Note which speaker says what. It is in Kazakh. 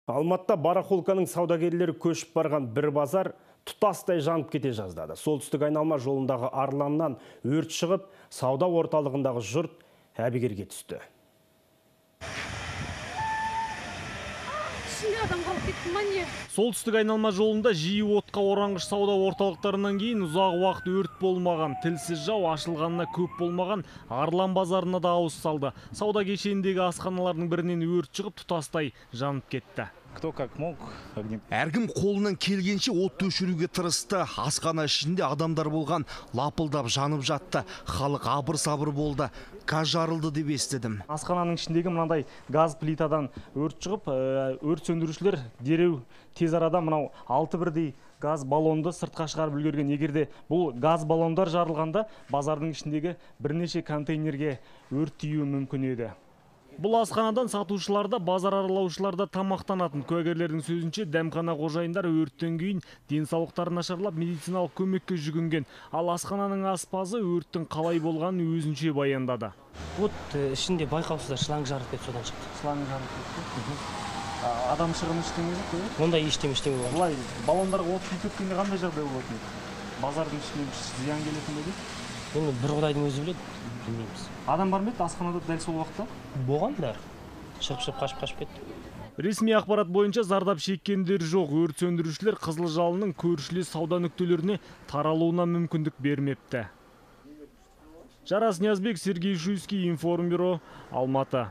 Speaker 1: Алматыда барахолканың саудагерлері көшіп барған бір базар тұтастай жанып кете жаздады. Солтүстік айналма жолындағы арланнан өрт шығып, сауда орталығындағы жұрт әбігерге түсті.
Speaker 2: Солтүстік айналма жолында жиі отқа оранғыш сауда орталықтарынан кейін ұзақ уақыт өрт болмаған, тілсіз жау ашылғанына көп болмаған Арлан базарына да ауыз салды. Сауда кешеніндегі асханалардың бірінен өрт шығып, тұтастай жанып кетті.
Speaker 3: Әркім қолынан келгенше отты өшіруге тырысты. Асхана ішінде адамдар болған, лапылдап жанып жатты. Халық абыр-сабыр болды. Газ жарылды деп естідім.
Speaker 2: Асхананың ішіндегі мынандай газ плитадан өрт шығып, өрт сөндірушілер дереу тез арада мынау 6 бірдей газ баллонды сыртқа шығарып үлгерген. Егерде бұл газ баллондар жарылғанда, базардың ішіндегі бірнеше контейнерге өрт тиюі мүмкін еді. Бұл асханадан сатушылар да, базар аралаушылар да тамақтанатын. Куәгерлердің сөзінше, дәмхана қожайындар өрттен кейін денсаулықтары нашарлап медициналық көмекке жүгінген. Ал асхананың аспазы өрттің қалай болғанын өзінше баяндады.
Speaker 4: Вот ішінде байқаусызда шланг жарып кетіп, содан шықты.
Speaker 2: Шланг жарып кетті. Адам шығыны ештеңе жоқ қой?
Speaker 4: Ондай ештеңе болған.
Speaker 2: Бұлай баллондарға от кеткенде қандай жағдай болатын еді? Базардың ішінен зиян келетін бе?
Speaker 4: Оны бір Құдайдың өзі біледі, білмейміз.
Speaker 2: Адам бар ма еді асханада дәл сол уақытта?
Speaker 4: Болған бәрі. Шығып қашып кетті.
Speaker 2: Ресми ақпарат бойынша зардап шеккендер жоқ. Өрт сөндірушілер Қызыл Жалынның көршілес сауда нүктелеріне таралуына мүмкіндік бермепті. Жарас Ниязбек, Сергей Шуйский, Информбюро, Алматы.